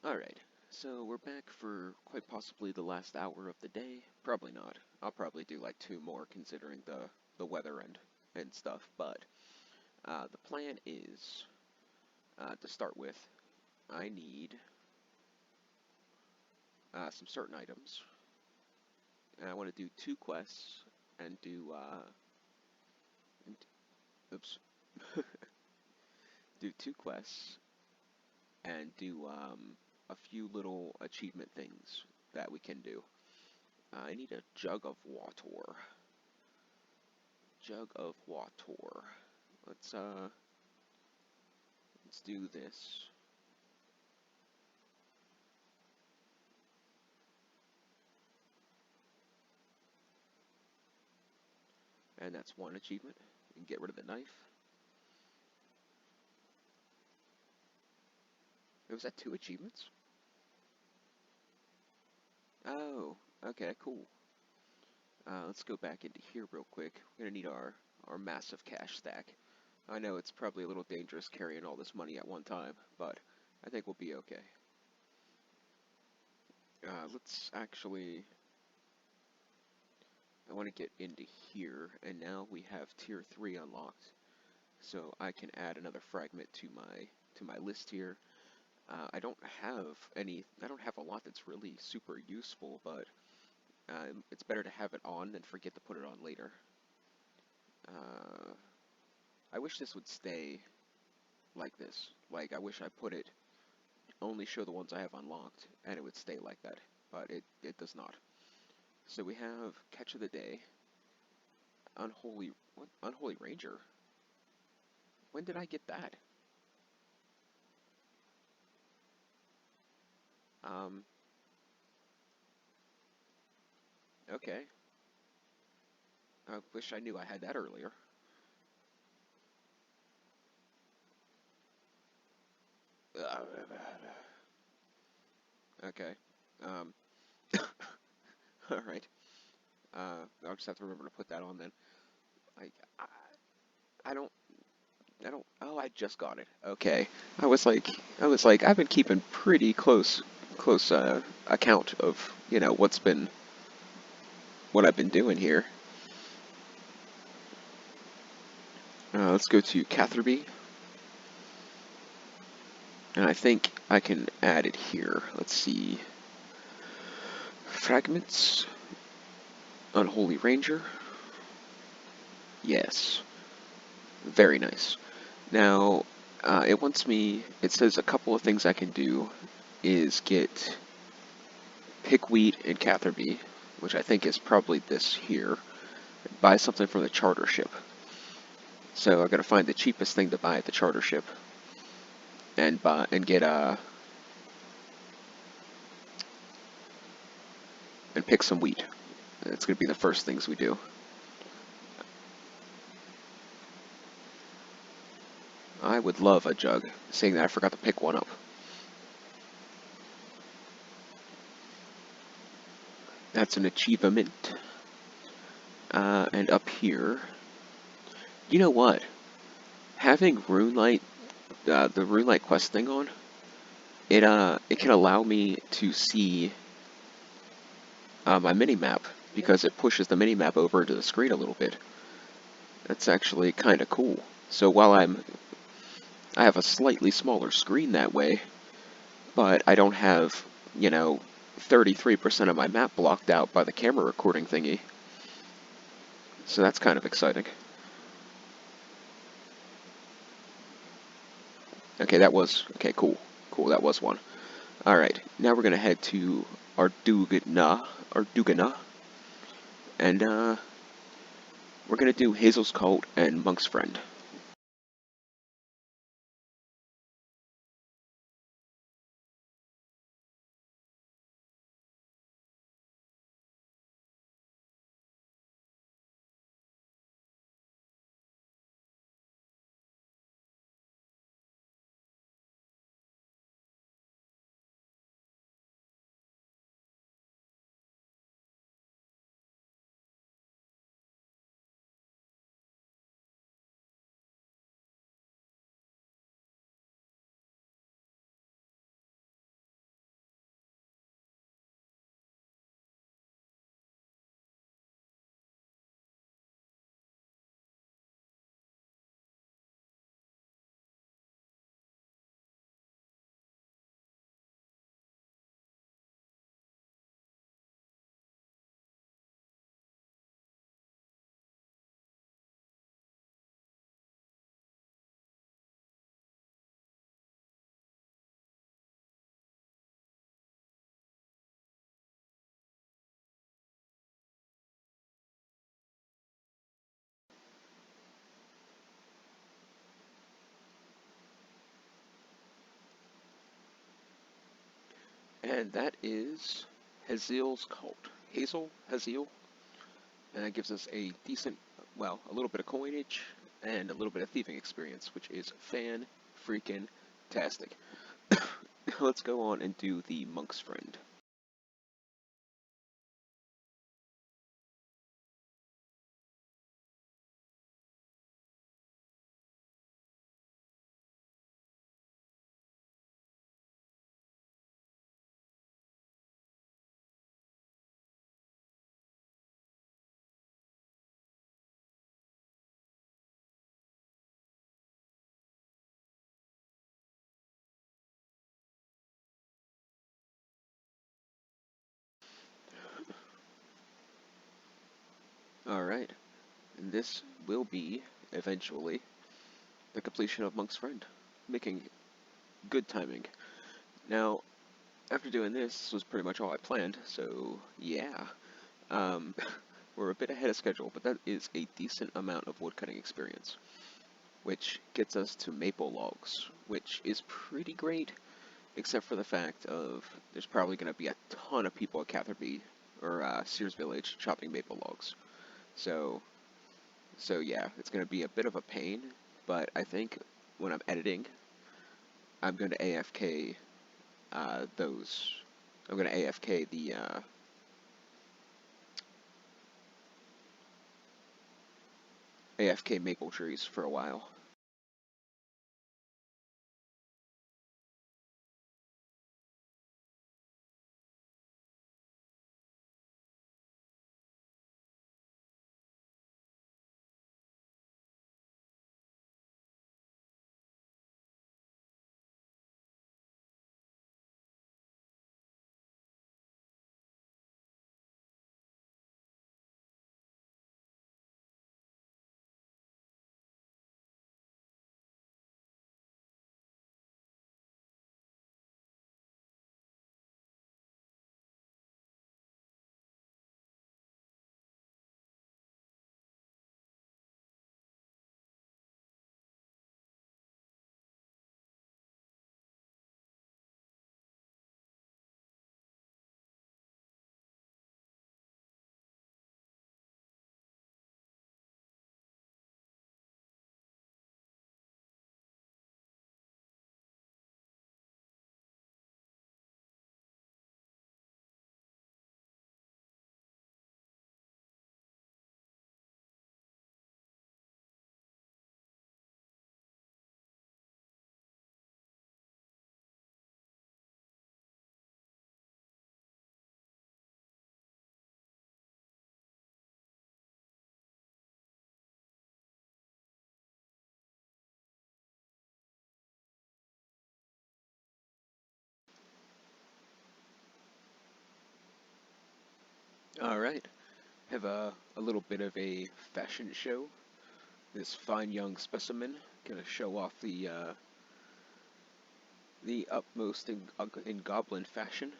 Alright, so we're back for quite possibly the last hour of the day. Probably not. I'll probably do like two more considering the weather and stuff, but the plan is, to start with, I need some certain items, and I want to do two quests and do, and, oops, do two quests and do a few little achievement things that we can do. I need a jug of water. Jug of water. Let's let's do this. And that's one achievement. And get rid of the knife. Was that two achievements? Oh, okay, cool. Let's go back into here real quick. We're gonna need our massive cash stack. I know it's probably a little dangerous carrying all this money at one time, but I think we'll be okay. Let's actually... I want to get into here, and now we have tier 3 unlocked. So I can add another fragment to my list here. I don't have a lot that's really super useful, but it's better to have it on than forget to put it on later. I wish this would stay like this. Like, I wish I put it, only show the ones I have unlocked, and it would stay like that, but it does not. So we have Catch of the Day, Unholy Ranger? When did I get that? Um, okay. I wish I knew I had that earlier. Okay. Um, alright. I'll just have to remember to put that on then. Like, I don't, oh, I just got it. Okay. I was like, I've been keeping pretty close, account of, what I've been doing here. Let's go to Catherby. And I think I can add it here. Let's see. Fragments. Unholy Ranger. Yes. Very nice. Now, it says a couple of things I can do is get pick wheat in Catherby, which I think is probably this here, and buy something from the charter ship. So I gotta find the cheapest thing to buy at the charter ship, and get and pick some wheat. That's gonna be the first things we do. I would love a jug, seeing that I forgot to pick one up. That's an achievement. And up here, you know what? Having Runelight, the Runelight quest thing on, it can allow me to see my mini map because it pushes the mini map over into the screen a little bit. That's actually kind of cool. So while I have a slightly smaller screen that way, but I don't have, 33% of my map blocked out by the camera recording thingy. So that's kind of exciting. Okay, cool. Cool, that was one. Alright, now we're gonna head to Ardugana, and we're gonna do Hazel's Cult and Monk's Friend. And that is Haziel's Cult. Haziel, and that gives us a decent, well, a little bit of coinage and a little bit of thieving experience, which is fan-freaking-tastic. Let's go on and do the Monk's Friend. Alright, and this will be, eventually, the completion of Monk's Friend, making good timing. Now, after doing this was pretty much all I planned, so yeah. Um, we're a bit ahead of schedule, but that is a decent amount of woodcutting experience, which gets us to maple logs, which is pretty great, except for the fact of there's probably going to be a ton of people at Catherby or Sears Village chopping maple logs. So yeah, it's going to be a bit of a pain, but I think when I'm editing, I'm going to AFK those. I'm going to AFK the AFK maple trees for a while. Alright, have a little bit of a fashion show. This fine young specimen gonna show off the utmost in goblin fashion.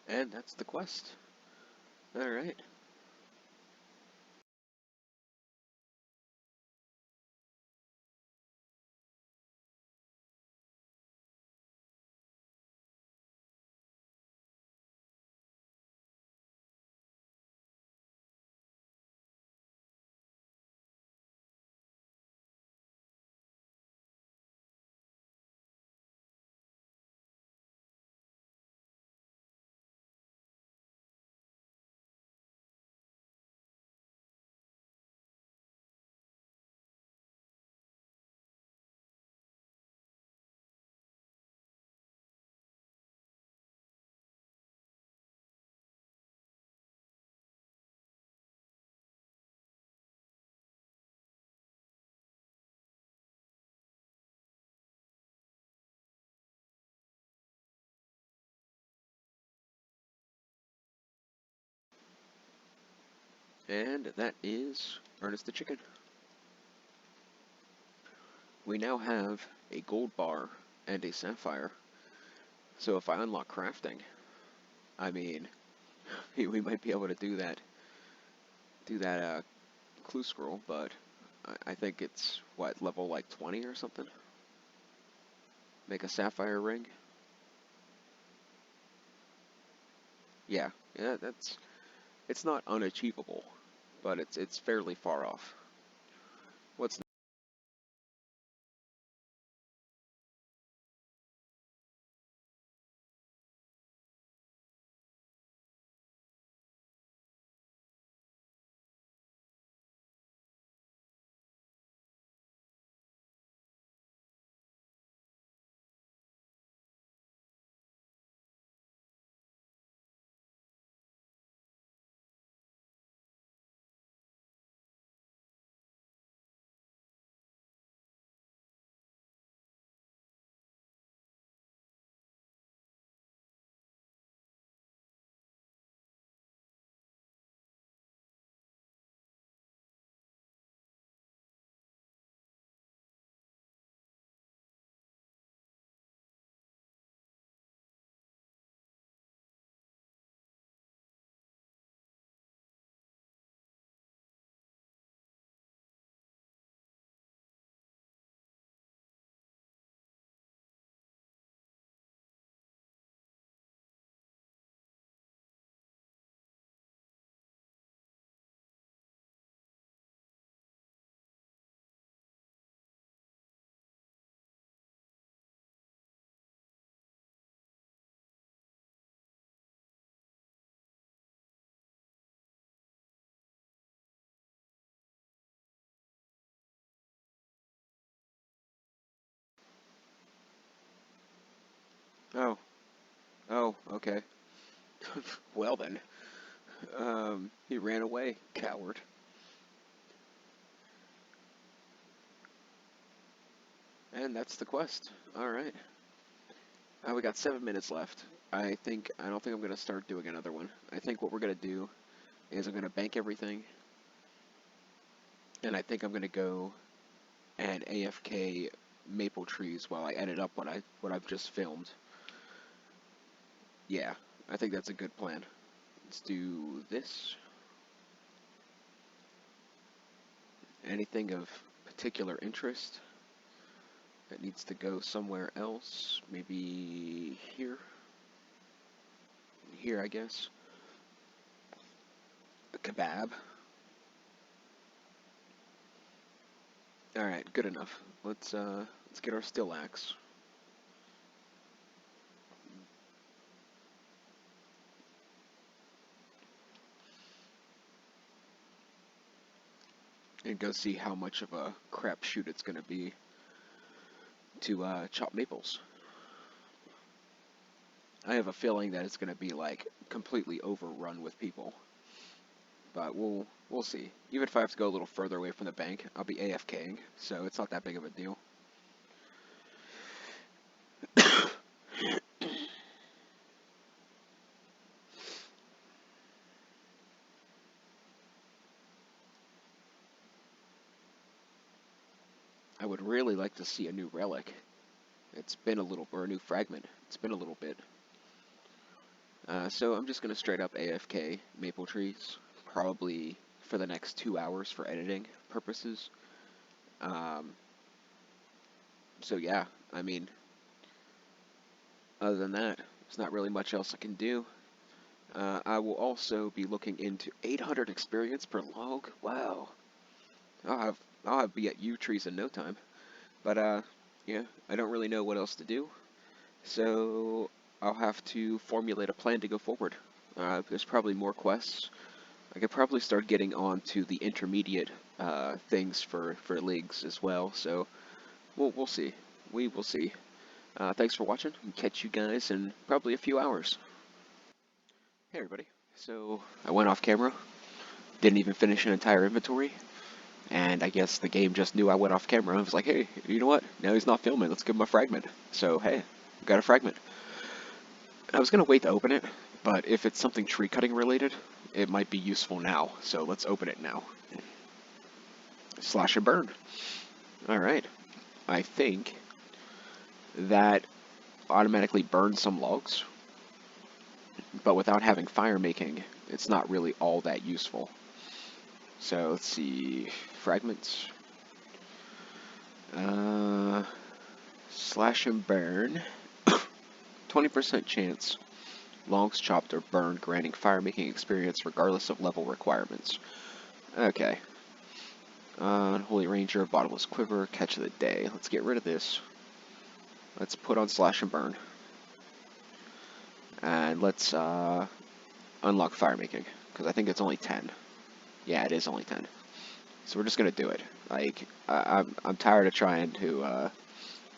And that's the quest. Alright. And that is Ernest the Chicken. We now have a gold bar and a sapphire. So if I unlock crafting, I mean, we might be able to do that clue scroll, but I think it's, what, level like 20 or something? Make a sapphire ring? Yeah, it's not unachievable, but it's fairly far off. What's Oh, oh, okay. Well then, he ran away, coward. And that's the quest. All right. We got 7 minutes left. I don't think I'm gonna start doing another one. I think what we're gonna do is I'm gonna bank everything, and I think I'm gonna go and AFK maple trees while I edit up what I've just filmed. Yeah, I think that's a good plan. Let's do this. Anything of particular interest that needs to go somewhere else? Maybe here? Here, I guess. A kebab. Alright, good enough. Let's get our still axe. And go see how much of a crapshoot it's gonna be to chop maples. I have a feeling that it's gonna be like completely overrun with people. But we'll see. Even if I have to go a little further away from the bank, I'll be AFKing, so it's not that big of a deal. I would really like to see a new relic. It's been a little, or a new fragment. It's been a little bit. So I'm just gonna straight up AFK maple trees, probably for the next 2 hours for editing purposes. Um, so yeah, I mean, other than that, there's not really much else I can do. I will also be looking into 800 experience per log. Wow, I'll be at yew trees in no time. But yeah, I don't really know what else to do, so I'll have to formulate a plan to go forward. There's probably more quests. I could probably start getting on to the intermediate things for leagues as well. So we'll see. We will see. Thanks for watching. Catch you guys in probably a few hours. Hey everybody. So I went off camera. Didn't even finish an entire inventory. And I guess the game just knew I went off camera. I was like, hey, you know what? Now he's not filming. Let's give him a fragment. So, hey, got a fragment. I was going to wait to open it, but if it's something tree cutting related, it might be useful now. So let's open it now. Slash and burn. All right. I think that automatically burns some logs, but without having fire making, it's not really all that useful. So let's see, fragments. Slash and burn. 20% chance. Logs chopped or burned, granting fire making experience regardless of level requirements. Okay. Holy Ranger, bottomless quiver, catch of the day. Let's get rid of this. Let's put on slash and burn. And let's unlock fire making, because I think it's only 10. Yeah, it is only 10. So we're just gonna do it. Like, I'm tired of trying to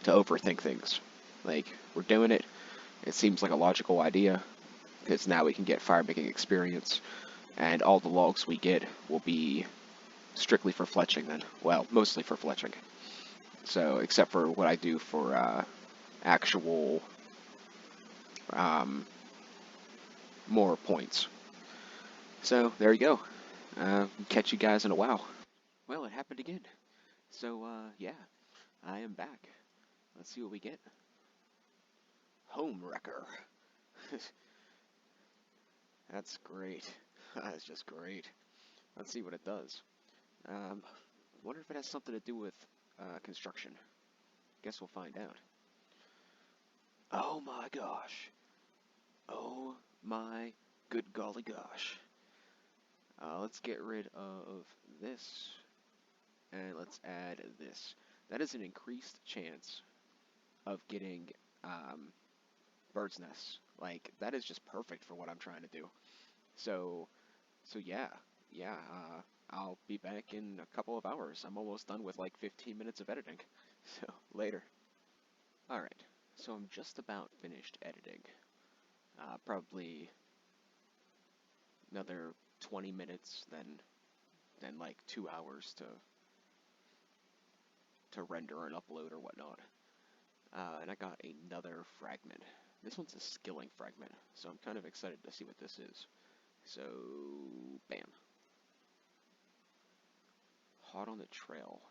overthink things. Like, we're doing it. It seems like a logical idea, because now we can get fire making experience, and all the logs we get will be strictly for fletching then. Well, mostly for fletching. So, except for what I do for actual more points. So, there you go. Catch you guys in a while. Well, it happened again. So, yeah, I am back. Let's see what we get. Home Wrecker. That's great. That's just great. Let's see what it does. Wonder if it has something to do with construction. Guess we'll find out. Oh my gosh. Oh my good golly gosh. Let's get rid of this, and let's add this. That is an increased chance of getting bird's nests. Like, that is just perfect for what I'm trying to do. So yeah, I'll be back in a couple of hours. I'm almost done with like 15 minutes of editing. So, later. Alright, so I'm just about finished editing. Probably another 20 minutes, then like 2 hours to render and upload or whatnot. And I got another fragment. This one's a skilling fragment, so I'm kind of excited to see what this is. So, bam. Hot on the trail.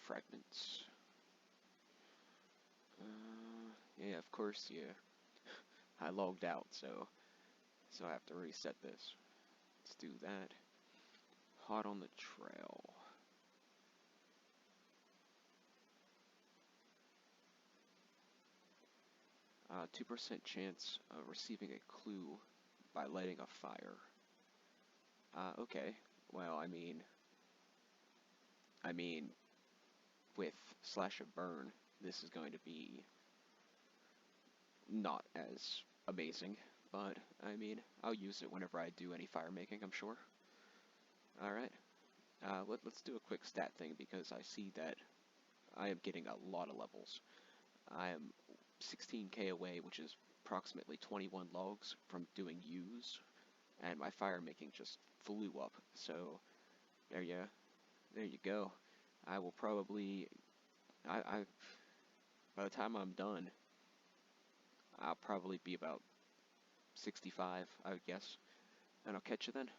Fragments. Yeah, of course, yeah. I logged out, so I have to reset this. Let's do that. Hot on the trail. 2% chance of receiving a clue by lighting a fire. Okay. Well, I mean, with slash and burn, this is going to be not as amazing, but I mean, I'll use it whenever I do any fire making, I'm sure. Alright, let's do a quick stat thing, because I see that I am getting a lot of levels. I am 16k away, which is approximately 21 logs from doing U's, and my fire making just flew up, so there you go. I will probably, by the time I'm done, I'll probably be about 65, I would guess. And I'll catch you then.